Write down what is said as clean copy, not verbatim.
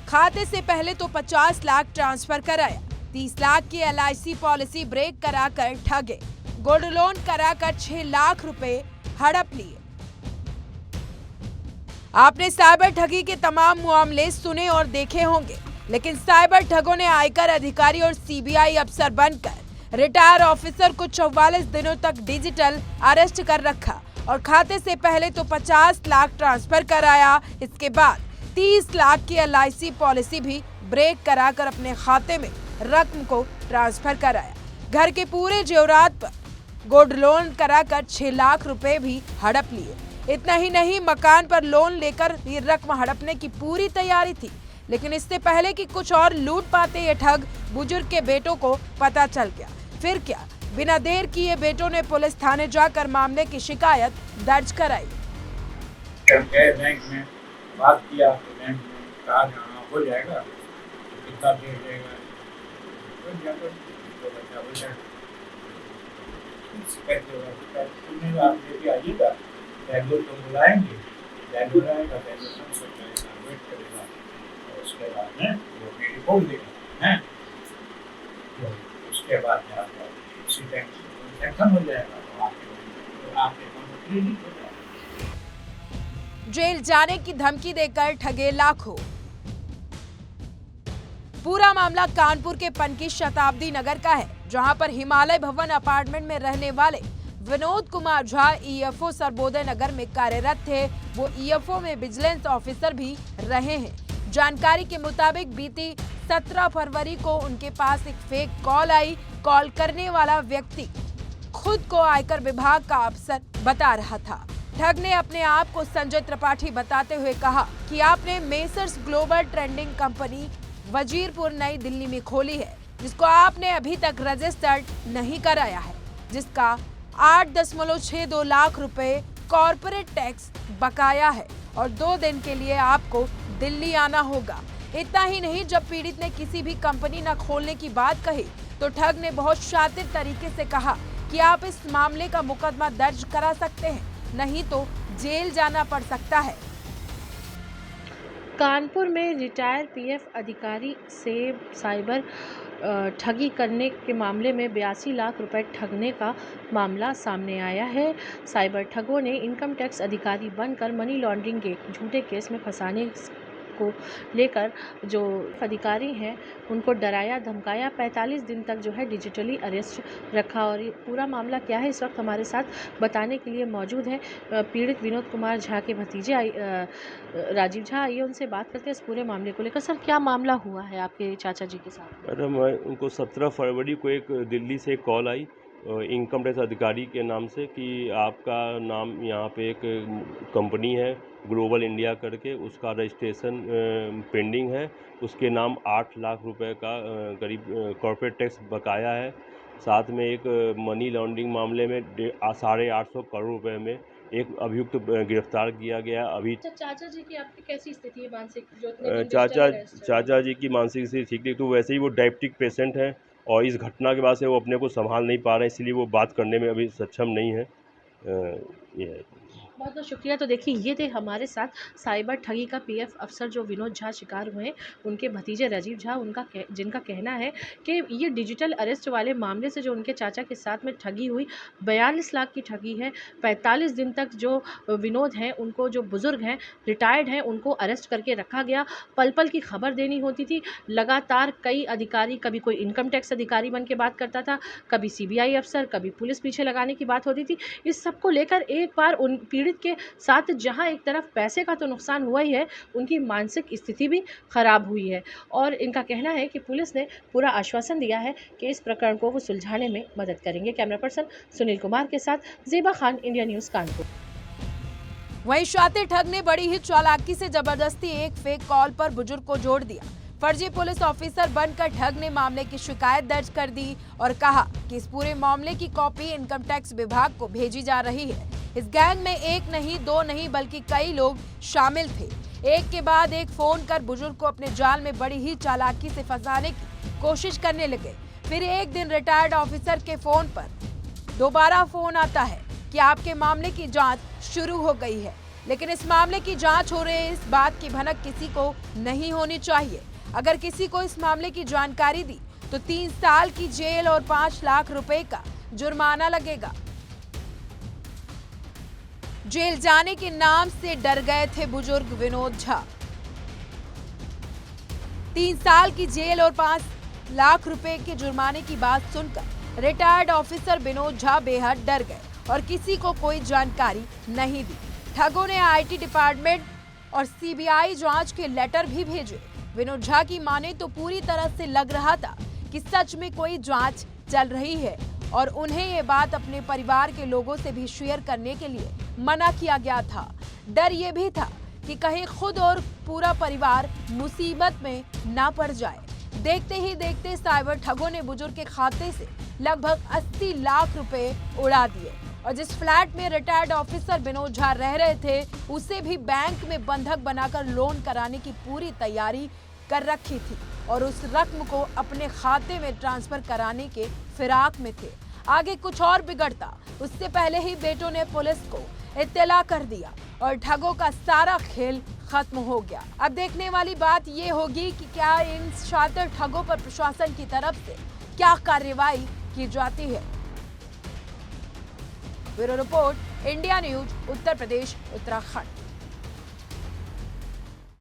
खाते से पहले तो 50 लाख ट्रांसफर कराया, 30 लाख की LIC पॉलिसी ब्रेक कराकर ठगे, गोल्ड लोन कराकर 6 लाख रुपए हड़प लिए। आपने साइबर ठगी के तमाम मामले सुने और देखे होंगे, लेकिन साइबर ठगों ने आयकर अधिकारी और CBI अफसर बनकर रिटायर ऑफिसर को 44 दिनों तक डिजिटल अरेस्ट कर रखा और खाते से पहले तो 50 लाख ट्रांसफर कराया, इसके बाद 30 लाख की LIC पॉलिसी भी ब्रेक कराकर अपने खाते में रकम को ट्रांसफर कराया। घर के पूरे जेवरात पर गोल्ड लोन कराकर 6 लाख रुपए भी हड़प लिए। इतना ही नहीं, मकान पर लोन लेकर भी रकम हड़पने की पूरी तैयारी थी, लेकिन इससे पहले कि कुछ और लूट पाते ये ठग बुजुर्ग के बेटों को पता चल गया। फिर क्या, बिना देर किए बेटों ने पुलिस थाने जाकर मामले की शिकायत दर्ज कराई। बैंक में बात किया तो बैंक में कहा हाँ हो जाएगा, कितना देर लगेगा, तो बच्चा हो जाएगा। आप लेके आइएगा, बैंगलोर को बुलाएंगे, बैंगलोर आएगा, बैंगलोर वेट करेगा और उसके बाद में वो मेरी बोल देगा है, तो उसके बाद में आपका उसी बैंक से ट्रांजेक्शन हो जाएगा, तो आपके अकाउंट में क्रेडिट हो जाएगा। जेल जाने की धमकी देकर ठगे लाखों। पूरा मामला कानपुर के पनकी शताब्दी नगर का है, जहां पर हिमालय भवन अपार्टमेंट में रहने वाले विनोद कुमार झा EFO सर्वोदय नगर में कार्यरत थे। वो EFO में विजिलेंस ऑफिसर भी रहे हैं। जानकारी के मुताबिक बीती 17 फरवरी को उनके पास एक फेक कॉल आई। कॉल करने वाला व्यक्ति खुद को आयकर विभाग का अफसर बता रहा था। ठग ने अपने आप को संजय त्रिपाठी बताते हुए कहा कि आपने messrs global trading company Wazirpur नई दिल्ली में खोली है, जिसको आपने अभी तक रजिस्टर्ड नहीं कराया है, जिसका 8.62 लाख रुपए कॉर्पोरेट टैक्स बकाया है और 2 दिन के लिए आपको दिल्ली आना होगा। इतना ही नहीं, जब पीड़ित ने किसी भी कंपनी न खोलने की बात कही तो ठग ने बहुत शातिर तरीके से कहा कि आप इस मामले का मुकदमा दर्ज करा सकते हैं, नहीं तो जेल जाना पड़ सकता है। कानपुर में रिटायर PF अधिकारी से साइबर ठगी करने के मामले में 82 लाख रुपए ठगने का मामला सामने आया है। साइबर ठगों ने इनकम टैक्स अधिकारी बनकर मनी लॉन्ड्रिंग के झूठे केस में फंसाने को लेकर जो अधिकारी हैं उनको डराया धमकाया, 45 दिन तक जो है डिजिटली अरेस्ट रखा। और ये पूरा मामला क्या है इस वक्त हमारे साथ बताने के लिए मौजूद है पीड़ित विनोद कुमार झा के भतीजे राजीव झा। आइए उनसे बात करते हैं इस पूरे मामले को लेकर। सर, क्या मामला हुआ है आपके चाचा जी के साथ? मैडम, उनको 17 फरवरी को एक दिल्ली से कॉल आई इनकम टैक्स अधिकारी के नाम से कि आपका नाम यहाँ पे एक कंपनी है ग्लोबल इंडिया करके, उसका रजिस्ट्रेशन पेंडिंग है, उसके नाम 8 लाख रुपए का करीब कॉर्पोरेट टैक्स बकाया है, साथ में एक मनी लॉन्ड्रिंग मामले में 850 करोड़ रुपए में एक अभियुक्त गिरफ्तार किया गया। अभी चाचा जी की आपकी कैसी स्थिति है मानसिक? चाचा जी की मानसिक स्थिति ठीक थी, तो वैसे ही वो डायबिटिक पेशेंट हैं और इस घटना के बाद से वो अपने को संभाल नहीं पा रहे हैं, इसलिए वो बात करने में अभी सक्षम नहीं है। ये है। बहुत बहुत शुक्रिया। तो देखिए, ये थे हमारे साथ साइबर ठगी का PF अफसर जो विनोद झा शिकार हुए, उनके भतीजे राजीव झा, जिनका कहना है कि ये डिजिटल अरेस्ट वाले मामले से जो उनके चाचा के साथ में ठगी हुई 42 लाख की ठगी है। 45 दिन तक जो विनोद हैं, उनको जो बुजुर्ग हैं, रिटायर्ड हैं, उनको अरेस्ट करके रखा गया। पल पल की खबर देनी होती थी। लगातार कई अधिकारी, कभी कोई इनकम टैक्स अधिकारी बन के बात करता था, कभी CBI अफसर, कभी पुलिस पीछे लगाने की बात होती थी। इस सब को लेकर एक बार उन पीड़ित के साथ जहां एक तरफ पैसे का तो नुकसान हुआ ही है, उनकी मानसिक स्थिति भी खराब हुई है। और इनका कहना है कि पुलिस ने पूरा आश्वासन दिया है कि इस प्रकरण को वो सुलझाने में मदद करेंगे। कैमरा पर्सन सुनील कुमार के साथ ज़ेबा खान, इंडिया न्यूज़, कानपुर। वहीं शातिर ठग ने बड़ी ही चालाकी से जबरदस्ती एक फेक कॉल पर बुजुर्ग को जोड़ दिया। फर्जी पुलिस ऑफिसर बनकर ठग ने मामले की शिकायत दर्ज कर दी और कहा कि इस पूरे मामले की कॉपी इनकम टैक्स विभाग को भेजी जा रही है। इस गैंग में एक नहीं, 2 नहीं, बल्कि कई लोग शामिल थे। एक के बाद एक फोन कर बुजुर्ग को अपने जाल में बड़ी ही चालाकी से फंसाने की कोशिश करने लगे। फिर एक दिन रिटायर्ड ऑफिसर के फोन पर दोबारा फोन आता है कि आपके मामले की जांच शुरू हो गई है। लेकिन इस मामले की जांच हो रही है, इस बात की भनक किसी को नहीं होनी चाहिए। अगर किसी को इस मामले की जानकारी दी तो 3 साल की जेल और 5 लाख रुपए का जुर्माना लगेगा। जेल जाने के नाम से डर गए थे बुजुर्ग विनोद झा। 3 साल की जेल और 5 लाख रुपए के जुर्माने की बात सुनकर रिटायर्ड ऑफिसर विनोद झा बेहद डर गए और किसी को कोई जानकारी नहीं दी। ठगों ने आईटी डिपार्टमेंट और सीबीआई जांच के लेटर भी भेजे। विनोद झा की माने तो पूरी तरह से लग रहा था कि सच में कोई जांच चल रही है और उन्हें ये बात अपने परिवार के लोगों से भी शेयर करने के लिए मना किया गया था। डर ये भी था कि कहीं खुद और पूरा परिवार मुसीबत में ना पड़ जाए। देखते ही देखते साइबर ठगों ने बुजुर्ग के खाते से लगभग 80 लाख रुपए उड़ा दिए और जिस फ्लैट में रिटायर्ड ऑफिसर विनोद झा रह रहे थे उसे भी बैंक में बंधक बनाकर लोन कराने की पूरी तैयारी कर रखी थी और उस रकम को अपने खाते में ट्रांसफर कराने के फिराक में थे। आगे कुछ और बिगड़ता उससे पहले ही बेटों ने पुलिस को इत्तला कर दिया और ठगों का सारा खेल खत्म हो गया। अब देखने वाली बात ये होगी कि क्या इन शातिर ठगों पर प्रशासन की तरफ से क्या कार्रवाई की जाती है। Bureau report, India news, Uttar Pradesh, Uttarakhand.